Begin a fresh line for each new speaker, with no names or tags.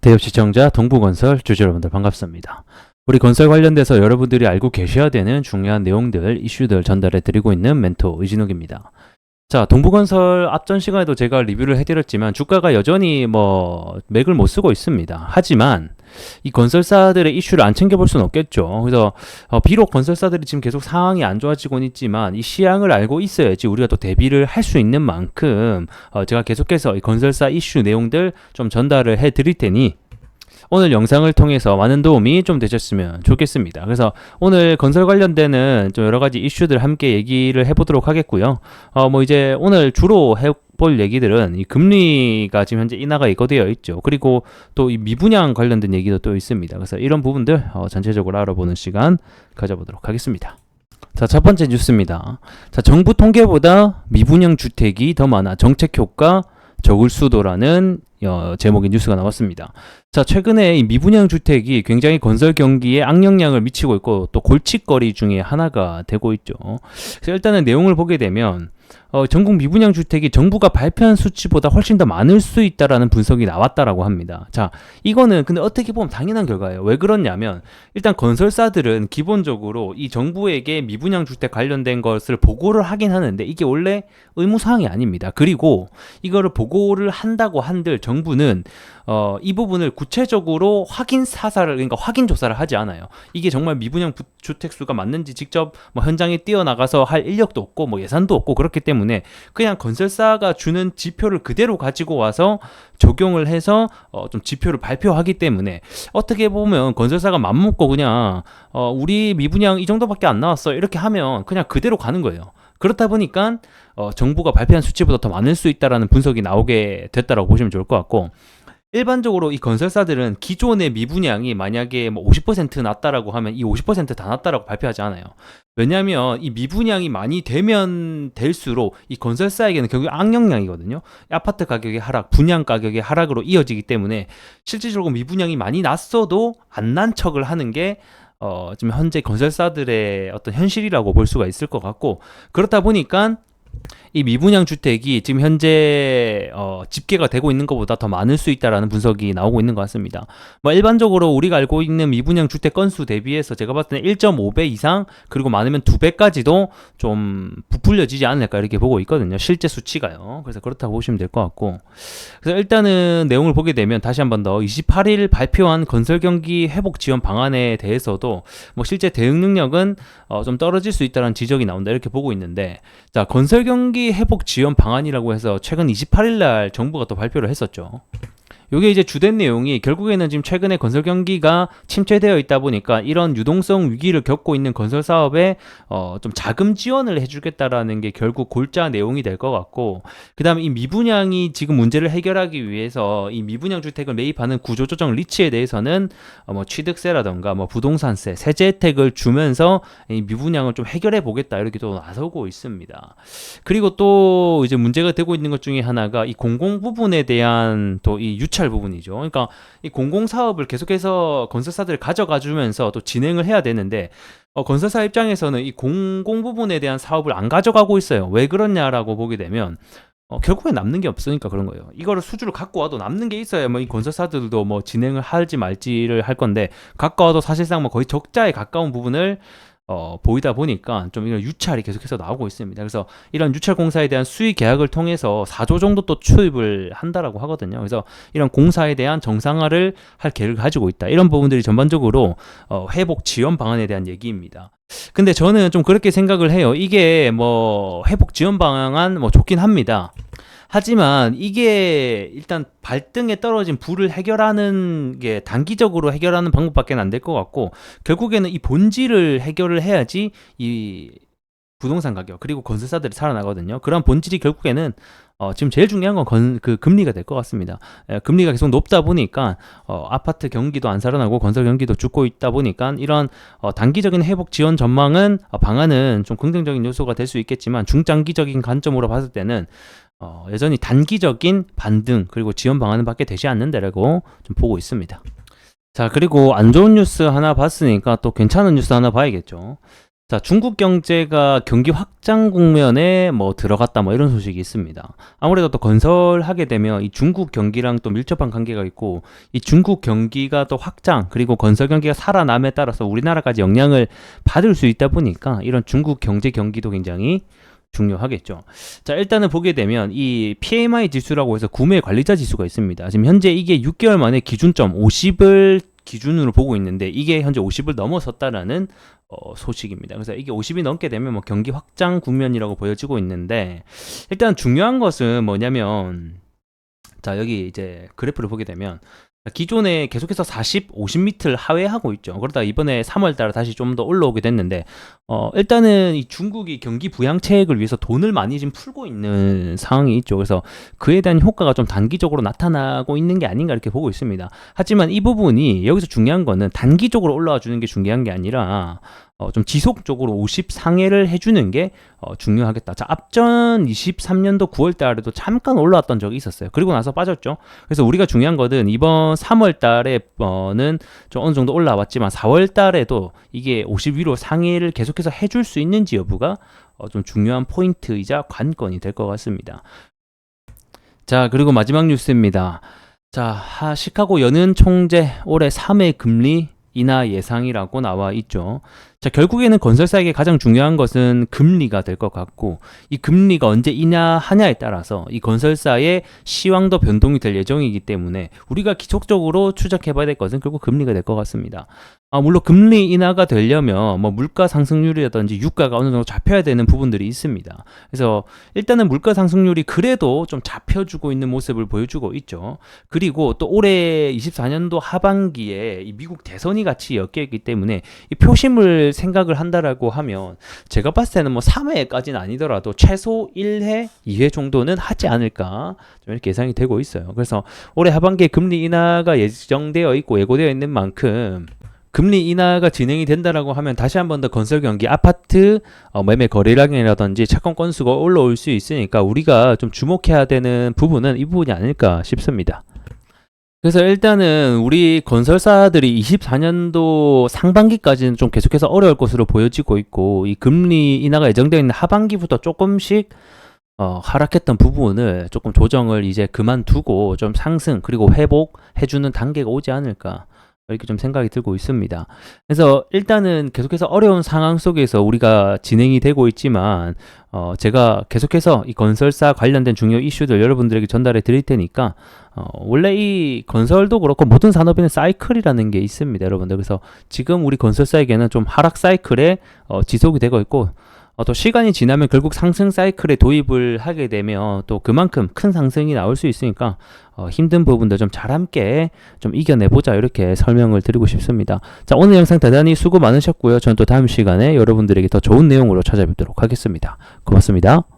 대협 시청자 동부건설 주주 여러분들 반갑습니다. 우리 건설 관련돼서 여러분들이 알고 계셔야 되는 중요한 내용들, 이슈들 전달해 드리고 있는 멘토 의진욱입니다. 자, 동부건설 앞전 시간에도 제가 리뷰를 해드렸지만 주가가 여전히 맥을 못 쓰고 있습니다. 하지만 이 건설사들의 이슈를 안 챙겨볼 수는 없겠죠. 그래서 비록 건설사들이 지금 계속 상황이 안 좋아지고는 있지만 이 시향을 알고 있어야지 우리가 또 대비를 할 수 있는 만큼 제가 계속해서 이 건설사 이슈 내용들 좀 전달을 해드릴 테니 오늘 영상을 통해서 많은 도움이 좀 되셨으면 좋겠습니다. 그래서 오늘 건설 관련되는 좀 여러 가지 이슈들 함께 얘기를 해보도록 하겠고요. 이제 오늘 주로 해볼 얘기들은 이 금리가 지금 현재 인하가 예고되어 있죠. 그리고 또 이 미분양 관련된 얘기도 또 있습니다. 그래서 이런 부분들 전체적으로 알아보는 시간 가져보도록 하겠습니다. 자, 첫 번째 뉴스입니다. 자, 정부 통계보다 미분양 주택이 더 많아 정책 효과 적을 수도라는 제목의 뉴스가 나왔습니다. 자, 최근에 이 미분양 주택이 굉장히 건설 경기에 악영향을 미치고 있고 또 골칫거리 중에 하나가 되고 있죠. 그래서 일단은 내용을 보게 되면 전국 미분양 주택이 정부가 발표한 수치보다 훨씬 더 많을 수 있다라는 분석이 나왔다라고 합니다. 자, 이거는 근데 어떻게 보면 당연한 결과예요. 왜 그러냐면 일단 건설사들은 기본적으로 이 정부에게 미분양 주택 관련된 것을 보고를 하긴 하는데 이게 원래 의무사항이 아닙니다. 그리고 이거를 보고를 한다고 한들 정부는 이 부분을 구체적으로 그러니까 확인 조사를 하지 않아요. 이게 정말 미분양 주택 수가 맞는지 직접 현장에 뛰어나가서 할 인력도 없고 예산도 없고 그렇기 때문에 그냥 건설사가 주는 지표를 그대로 가지고 와서 적용을 해서 좀 지표를 발표하기 때문에 어떻게 보면 건설사가 맘먹고 그냥 우리 미분양 이 정도밖에 안 나왔어 이렇게 하면 그냥 그대로 가는 거예요. 그렇다 보니까 정부가 발표한 수치보다 더 많을 수 있다라는 분석이 나오게 됐다라고 보시면 좋을 것 같고, 일반적으로 이 건설사들은 기존의 미분양이 만약에 50% 났다라고 하면 이 50%다 났다라고 발표하지 않아요. 왜냐하면 이 미분양이 많이 되면 될수록 이 건설사에게는 결국 악영향이거든요. 아파트 가격의 하락, 분양 가격의 하락으로 이어지기 때문에 실질적으로 미분양이 많이 났어도 안 난 척을 하는 게 지금 현재 건설사들의 어떤 현실이라고 볼 수가 있을 것 같고, 그렇다 보니까 이 미분양 주택이 지금 현재 집계가 되고 있는 것보다 더 많을 수 있다라는 분석이 나오고 있는 것 같습니다. 일반적으로 우리가 알고 있는 미분양 주택 건수 대비해서 제가 봤을 때는 1.5배 이상, 그리고 많으면 2배까지도 좀 부풀려지지 않을까 이렇게 보고 있거든요. 실제 수치가요. 그래서 그렇다고 보시면 될 것 같고, 그래서 일단은 내용을 보게 되면 다시 한 번 더 28일 발표한 건설경기 회복 지원 방안에 대해서도 실제 대응 능력은 좀 떨어질 수 있다는 지적이 나온다 이렇게 보고 있는데, 자, 건설경기 회복 지원 방안이라고 해서 최근 28일 날 정부가 또 발표를 했었죠. 이게 이제 주된 내용이 결국에는 지금 최근에 건설 경기가 침체되어 있다 보니까 이런 유동성 위기를 겪고 있는 건설 사업에 좀 자금 지원을 해주겠다라는 게 결국 골자 내용이 될 것 같고, 그 다음에 이 미분양이 지금 문제를 해결하기 위해서 이 미분양 주택을 매입하는 구조조정 리츠에 대해서는 취득세라던가 부동산세, 세제 혜택을 주면서 이 미분양을 좀 해결해 보겠다 이렇게 또 나서고 있습니다. 그리고 또 이제 문제가 되고 있는 것 중에 하나가 이 공공 부분에 대한 또 이 유찰 부분이죠. 그러니까 이 공공사업을 계속해서 건설사들이 가져가 주면서 또 진행을 해야 되는데 건설사 입장에서는 이 공공 부분에 대한 사업을 안 가져가고 있어요. 왜 그러냐라고 보게 되면 결국에 남는 게 없으니까 그런 거예요. 이거를 수주를 갖고 와도 남는 게 있어야 이 건설사들도 진행을 할지 말지를 할 건데, 갖고 와도 사실상 거의 적자에 가까운 부분을 보이다 보니까 좀 이런 유찰이 계속해서 나오고 있습니다. 그래서 이런 유찰 공사에 대한 수의 계약을 통해서 4조 정도 또 투입을 한다라고 하거든요. 그래서 이런 공사에 대한 정상화를 할 계획을 가지고 있다. 이런 부분들이 전반적으로 회복 지원 방안에 대한 얘기입니다. 근데 저는 좀 그렇게 생각을 해요. 이게 회복 지원 방안 좋긴 합니다. 하지만 이게 일단 발등에 떨어진 불을 해결하는 게 단기적으로 해결하는 방법밖에 안 될 것 같고, 결국에는 이 본질을 해결을 해야지 이 부동산 가격 그리고 건설사들이 살아나거든요. 그런 본질이 결국에는 지금 제일 중요한 건 그 금리가 될 것 같습니다. 금리가 계속 높다 보니까 아파트 경기도 안 살아나고 건설 경기도 죽고 있다 보니까 이런 단기적인 회복 지원 전망은 방안은 좀 긍정적인 요소가 될 수 있겠지만, 중장기적인 관점으로 봤을 때는 여전히 단기적인 반등 그리고 지원 방안은 밖에 되지 않는다라고 좀 보고 있습니다. 자, 그리고 안 좋은 뉴스 하나 봤으니까 또 괜찮은 뉴스 하나 봐야겠죠. 자, 중국 경제가 경기 확장 국면에 뭐 들어갔다 뭐 이런 소식이 있습니다. 아무래도 또 건설하게 되면 이 중국 경기랑 또 밀접한 관계가 있고 이 중국 경기가 또 확장 그리고 건설 경기가 살아남에 따라서 우리나라까지 영향을 받을 수 있다 보니까 이런 중국 경제 경기도 굉장히 중요하겠죠. 자, 일단은 보게 되면 이 PMI 지수라고 해서 구매 관리자 지수가 있습니다. 지금 현재 이게 6개월 만에 기준점 50을 기준으로 보고 있는데 이게 현재 50을 넘어섰다라는 소식입니다. 그래서 이게 50이 넘게 되면 뭐 경기 확장 국면이라고 보여지고 있는데 일단 중요한 것은 뭐냐면 자, 여기 이제 그래프를 보게 되면 기존에 계속해서 40, 50미터를 하회하고 있죠. 그러다 이번에 3월 달에 다시 좀 더 올라오게 됐는데 일단은 이 중국이 경기 부양책을 위해서 돈을 많이 지금 풀고 있는 상황이 있죠. 그래서 그에 대한 효과가 좀 단기적으로 나타나고 있는 게 아닌가 이렇게 보고 있습니다. 하지만 이 부분이 여기서 중요한 거는 단기적으로 올라와 주는 게 중요한 게 아니라 좀 지속적으로 50 상회를 해주는 게 중요하겠다. 자, 앞전 23년도 9월 달에도 잠깐 올라왔던 적이 있었어요. 그리고 나서 빠졌죠. 그래서 우리가 중요한 거는 이번 3월 달에는 좀 어느 정도 올라왔지만 4월 달에도 이게 50 위로 상회를 계속해서 해줄 수 있는지 여부가 좀 중요한 포인트이자 관건이 될 것 같습니다. 자, 그리고 마지막 뉴스입니다. 자, 시카고 연은 총재 올해 3회 금리 인하 예상이라고 나와 있죠. 자, 결국에는 건설사에게 가장 중요한 것은 금리가 될 것 같고 이 금리가 언제 인하하냐에 따라서 이 건설사의 시황도 변동이 될 예정이기 때문에 우리가 기초적으로 추적해 봐야 될 것은 결국 금리가 될 것 같습니다. 물론 금리 인하가 되려면 뭐 물가 상승률이라든지 유가가 어느 정도 잡혀야 되는 부분들이 있습니다. 그래서 일단은 물가 상승률이 그래도 좀 잡혀주고 있는 모습을 보여주고 있죠. 그리고 또 올해 24년도 하반기에 이 미국 대선이 같이 엮여 있기 때문에 이 표심을 생각을 한다라고 하면 제가 봤을 때는 뭐 3회까지는 아니더라도 최소 1회, 2회 정도는 하지 않을까 좀 이렇게 예상이 되고 있어요. 그래서 올해 하반기에 금리 인하가 예정되어 있고 예고되어 있는 만큼 금리 인하가 진행이 된다라고 하면 다시 한 번 더 건설 경기, 아파트 매매 거래량이라든지 채권 건수가 올라올 수 있으니까 우리가 좀 주목해야 되는 부분은 이 부분이 아닐까 싶습니다. 그래서 일단은 우리 건설사들이 24년도 상반기까지는 좀 계속해서 어려울 것으로 보여지고 있고 이 금리 인하가 예정되어 있는 하반기부터 조금씩 하락했던 부분을 조금 조정을 이제 그만두고 좀 상승 그리고 회복해주는 단계가 오지 않을까 이렇게 좀 생각이 들고 있습니다. 그래서 일단은 계속해서 어려운 상황 속에서 우리가 진행이 되고 있지만 제가 계속해서 이 건설사 관련된 중요 이슈들 여러분들에게 전달해 드릴 테니까 원래 이 건설도 그렇고 모든 산업에는 사이클이라는 게 있습니다, 여러분들. 그래서 지금 우리 건설사에게는 좀 하락 사이클에 지속이 되고 있고 또 시간이 지나면 결국 상승 사이클에 도입을 하게 되면 또 그만큼 큰 상승이 나올 수 있으니까 힘든 부분도 좀 잘 함께 좀 이겨내보자 이렇게 설명을 드리고 싶습니다. 자, 오늘 영상 대단히 수고 많으셨고요. 저는 또 다음 시간에 여러분들에게 더 좋은 내용으로 찾아뵙도록 하겠습니다. 고맙습니다.